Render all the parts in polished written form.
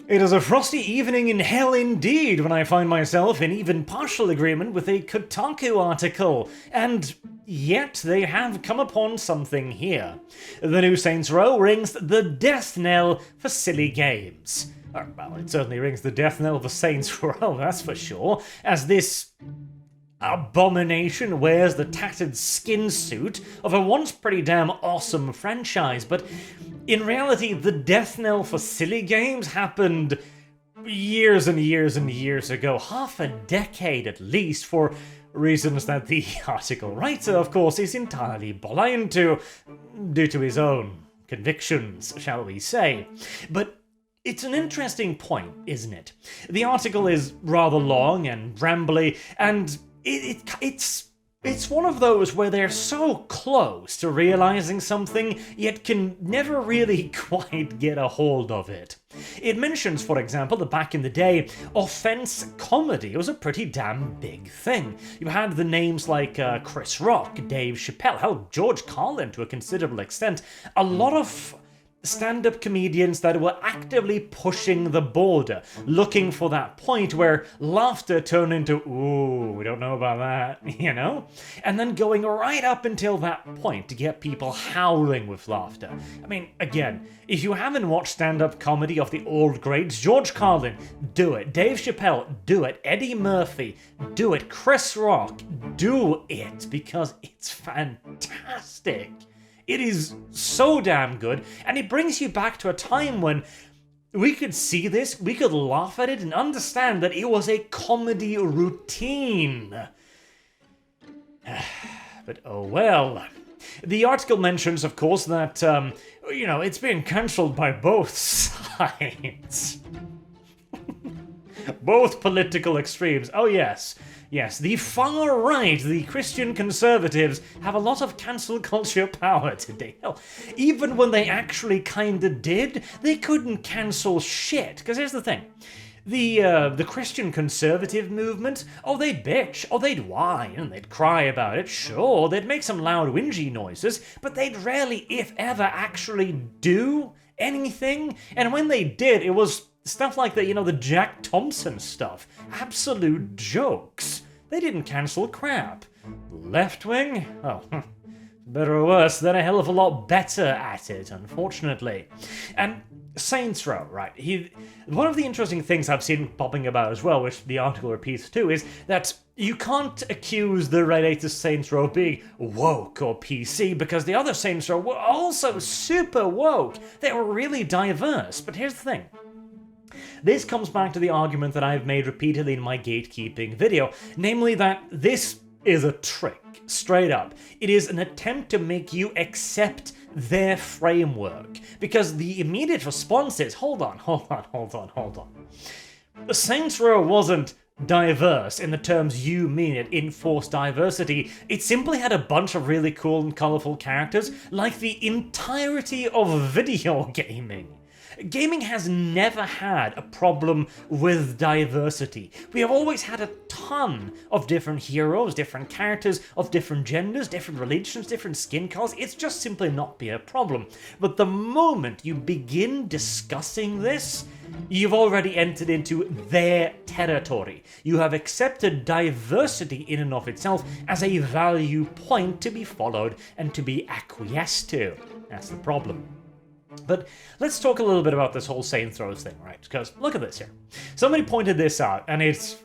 It is a frosty evening in hell indeed when I find myself in even partial agreement with a Kotaku article, and yet they have come upon something here. The new Saints Row rings the death knell for silly games. Well, it certainly rings the death knell for Saints Row, that's for sure, as this abomination wears the tattered skin suit of a once pretty damn awesome franchise, but in reality, the death knell for silly games happened years and years and years ago, half a decade at least, for reasons that the article writer, of course, is entirely blind to, due to his own convictions, shall we say. But it's an interesting point, isn't it? The article is rather long and rambly, and it's one of those where they're so close to realizing something, yet can never really quite get a hold of it. It mentions, for example, that back in the day, offense comedy was a pretty damn big thing. You had the names like Chris Rock, Dave Chappelle, hell, George Carlin to a considerable extent. A lot of stand-up comedians that were actively pushing the border, looking for that point where laughter turned into, ooh, we don't know about that, you know? And then going right up until that point to get people howling with laughter. I mean, again, if you haven't watched stand-up comedy of the old greats, George Carlin, do it. Dave Chappelle, do it. Eddie Murphy, do it. Chris Rock, do it, because it's fantastic. It is so damn good, and it brings you back to a time when we could see this, we could laugh at it, and understand that it was a comedy routine. But oh well. The article mentions, of course, that, it's been cancelled by both sides. Both political extremes. Oh yes. Yes, the far right, the Christian conservatives, have a lot of cancel culture power today. Hell, even when they actually kinda did, they couldn't cancel shit. Because here's the thing. The Christian conservative movement, they'd bitch, they'd whine, and they'd cry about it, sure, they'd make some loud whingy noises, but they'd rarely, if ever, actually do anything. And when they did, it was stuff like the Jack Thompson stuff. Absolute jokes. They didn't cancel crap. Left wing? Oh, better or worse, they're a hell of a lot better at it, unfortunately. And Saints Row, right? One of the interesting things I've seen popping about as well, which the article repeats too, is that you can't accuse the latest Saints Row of being woke or PC, because the other Saints Row were also super woke. They were really diverse. But here's the thing. This comes back to the argument that I've made repeatedly in my gatekeeping video, namely that this is a trick, straight up. It is an attempt to make you accept their framework, because the immediate response is, hold on. The Saints Row wasn't diverse in the terms you mean it, enforced diversity. It simply had a bunch of really cool and colourful characters, like the entirety of video gaming. Gaming has never had a problem with diversity. We have always had a ton of different heroes, different characters of different genders, different religions, different skin colors. It's just simply not been a problem. But the moment you begin discussing this, you've already entered into their territory. You have accepted diversity in and of itself as a value point to be followed and to be acquiesced to. That's the problem. But let's talk a little bit about this whole Saints Row thing, right? Because look at this here. Somebody pointed this out, and it's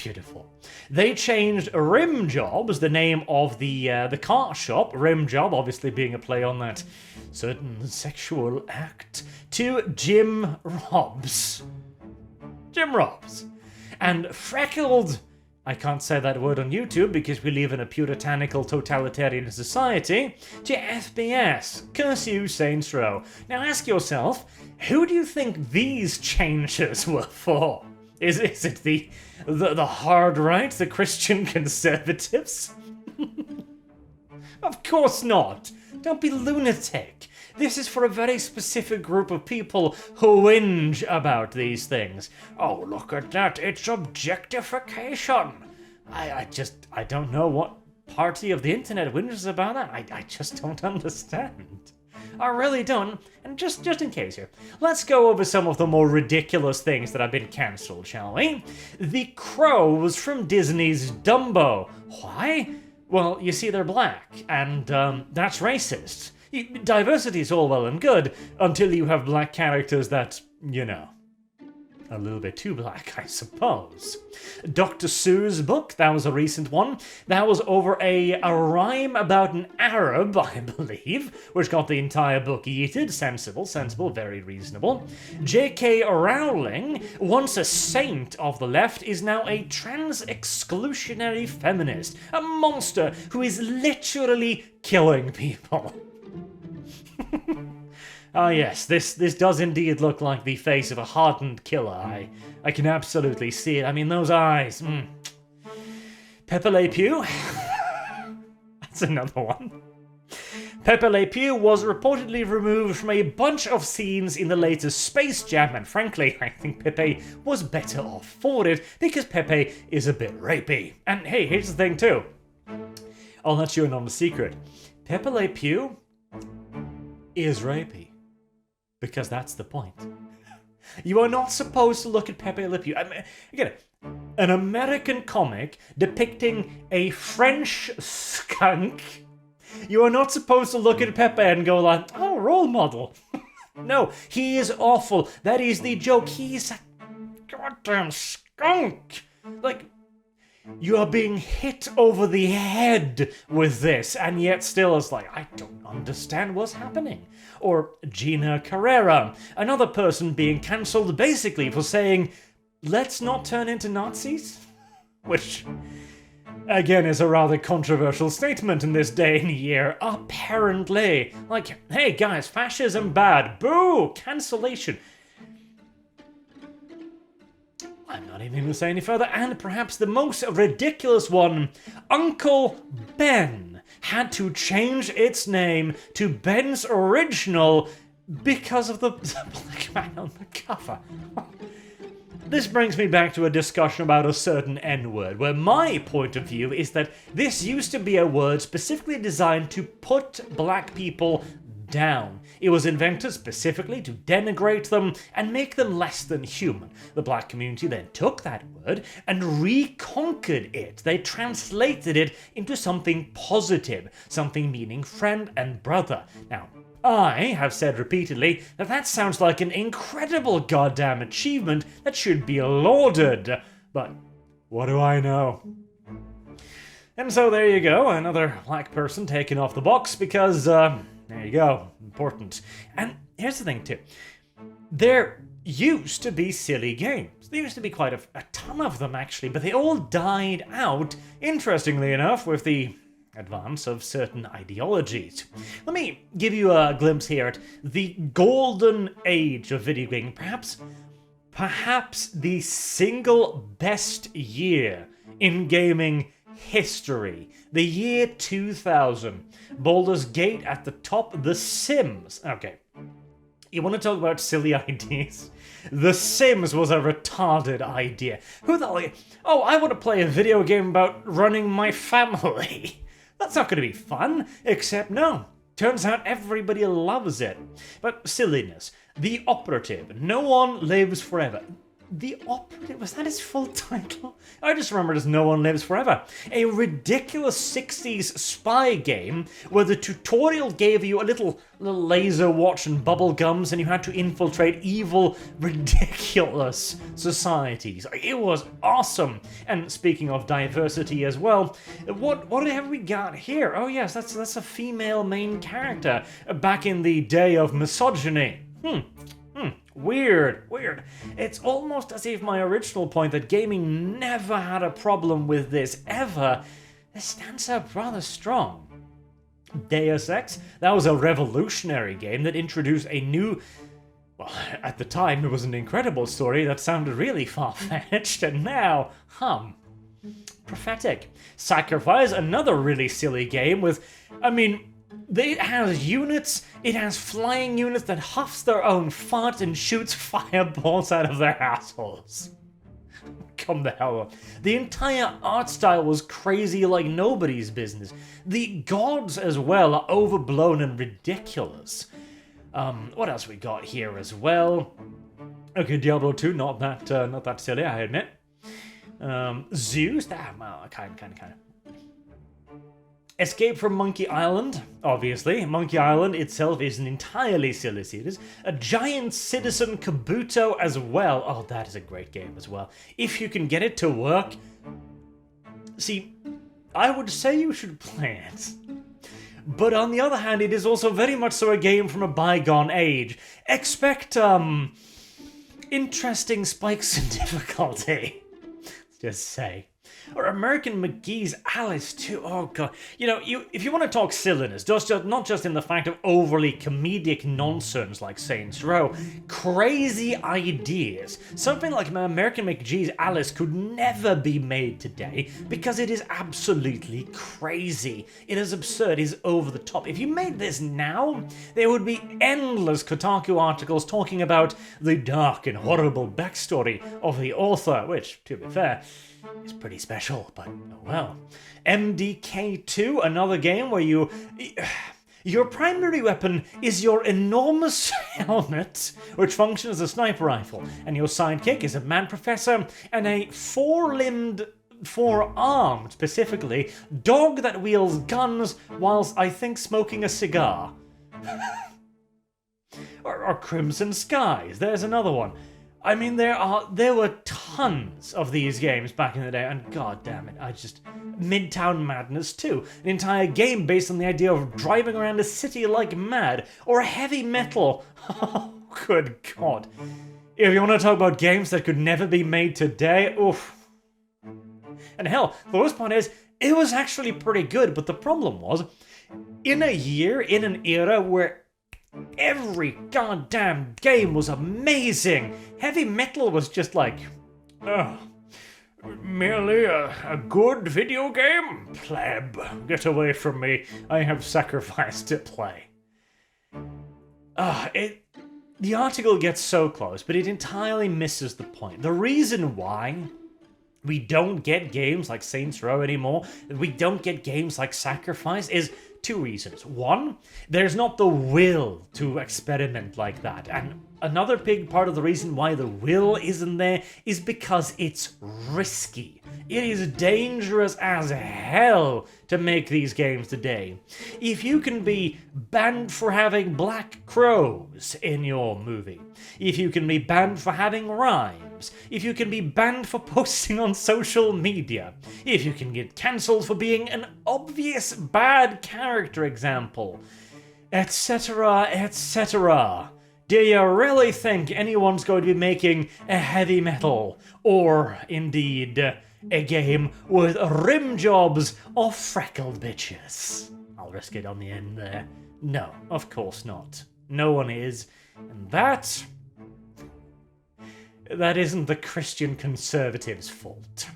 beautiful. They changed Rim Jobs, the name of the car shop, Rim Job, obviously being a play on that certain sexual act, to Jim Robs. Jim Robs. And freckled, I can't say that word on YouTube because we live in a puritanical totalitarian society, to FPS. Curse you, Saints Row. Now ask yourself, who do you think these changes were for? Is it the hard right, the Christian conservatives? Of course not. Don't be lunatic. This is for a very specific group of people who whinge about these things. Oh, look at that, it's objectification. I don't know what party of the internet whinges about that. I just don't understand. I really don't. And just in case here, let's go over some of the more ridiculous things that have been cancelled, shall we? The crows from Disney's Dumbo. Why? Well, you see, they're black, and that's racist. Diversity is all well and good until you have black characters that, you know, a little bit too black, I suppose. Dr. Seuss's book, that was a recent one. That was over a rhyme about an Arab, I believe, which got the entire book yeeted. Sensible, very reasonable. J.K. Rowling, once a saint of the left, is now a trans-exclusionary feminist. A monster who is literally killing people. Ah yes, this does indeed look like the face of a hardened killer. I can absolutely see it. I mean, those eyes. Pepe Le Pew. That's another one. Pepe Le Pew was reportedly removed from a bunch of scenes in the latest Space Jam, and frankly, I think Pepe was better off for it, because Pepe is a bit rapey. And hey, here's the thing too. I'll let you in on the secret. Pepe Le Pew is rapey. Because that's the point. You are not supposed to look at Pepe Le Pew. I mean, again, an American comic depicting a French skunk. You are not supposed to look at Pepe and go like, oh, role model. No, he is awful. That is the joke. He's a goddamn skunk. Like, you are being hit over the head with this, and yet still it's like, I don't understand what's happening. Or Gina Carrera, another person being cancelled basically for saying, let's not turn into Nazis? Which, again, is a rather controversial statement in this day and year, apparently. Like, hey guys, fascism bad, boo, cancellation. I'm not even going to say any further, and perhaps the most ridiculous one, Uncle Ben had to change its name to Ben's Original because of the black man on the cover. This brings me back to a discussion about a certain N-word, where my point of view is that this used to be a word specifically designed to put black people down. It was invented specifically to denigrate them and make them less than human. The black community then took that word and reconquered it. They translated it into something positive, something meaning friend and brother. Now, I have said repeatedly that that sounds like an incredible goddamn achievement that should be lauded. But what do I know? And so there you go, another black person taken off the box because, there you go, important. And here's the thing too, there used to be silly games. There used to be quite a ton of them actually, but they all died out, interestingly enough, with the advance of certain ideologies. Let me give you a glimpse here at the golden age of video gaming, perhaps the single best year in gaming history. The year 2000. Baldur's Gate at the top, The Sims. Okay. You want to talk about silly ideas? The Sims was a retarded idea. Who the hell? Oh, I want to play a video game about running my family. That's not going to be fun. Except no. Turns out everybody loves it. But silliness. The Operative. No One Lives Forever. The Operative, was that his full title? I just remember it as No One Lives Forever. A ridiculous 60s spy game where the tutorial gave you a little laser watch and bubble gums and you had to infiltrate evil, ridiculous societies. It was awesome. And speaking of diversity as well, what have we got here? Oh yes, that's a female main character back in the day of misogyny. Weird. It's almost as if my original point that gaming never had a problem with this ever, this stands up rather strong. Deus Ex, that was a revolutionary game that introduced a new, well, at the time it was an incredible story that sounded really far-fetched, and now, prophetic. Sacrifice, another really silly game with, it has units, it has flying units that huffs their own fart and shoots fireballs out of their assholes. Come the hell up. The entire art style was crazy like nobody's business. The gods as well are overblown and ridiculous. What else we got here as well? Okay, Diablo 2, not that silly, I admit. Zeus, kind of. Escape from Monkey Island, obviously. Monkey Island itself is an entirely silly series. A Giant Citizen Kabuto as well. Oh, that is a great game as well. If you can get it to work... See, I would say you should play it. But on the other hand, it is also very much so a game from a bygone age. Expect, interesting spikes in difficulty. Let's just say. Or American McGee's Alice too. Oh god. You know, if you want to talk silliness, not just in the fact of overly comedic nonsense like Saints Row, crazy ideas. Something like American McGee's Alice could never be made today because it is absolutely crazy. It is absurd, it is over the top. If you made this now, there would be endless Kotaku articles talking about the dark and horrible backstory of the author, which, to be fair, is pretty special, but oh well. MDK2, another game where your primary weapon is your enormous helmet, which functions as a sniper rifle, and your sidekick is a mad professor and a four-armed, specifically, dog that wields guns whilst, I think, smoking a cigar. or Crimson Skies, there's another one. I mean, there were tons of these games back in the day, and god damn it, Midtown Madness 2, an entire game based on the idea of driving around a city like mad, or Heavy Metal. Oh, good god. If you want to talk about games that could never be made today, oof. And hell, the worst part is, it was actually pretty good, but the problem was, in an era where every goddamn game was amazing, Heavy Metal was just like, merely a good video game? Pleb, get away from me. I have Sacrifice to play. The article gets so close, but it entirely misses the point. The reason why we don't get games like Saints Row anymore, we don't get games like Sacrifice, is two reasons. One, there's not the will to experiment like that. And another big part of the reason why the will isn't there is because it's risky. It is dangerous as hell to make these games today. If you can be banned for having black crows in your movie, if you can be banned for having rhymes, if you can be banned for posting on social media, if you can get cancelled for being an obvious bad character example, etc., etc., do you really think anyone's going to be making a Heavy Metal, or indeed a game with rim jobs or freckled bitches? I'll risk it on the end there. No, of course not. No one is. And that isn't the Christian conservatives' fault.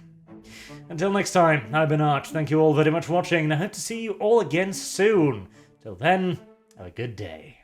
Until next time, I've been Arch. Thank you all very much for watching, and I hope to see you all again soon. Till then, have a good day.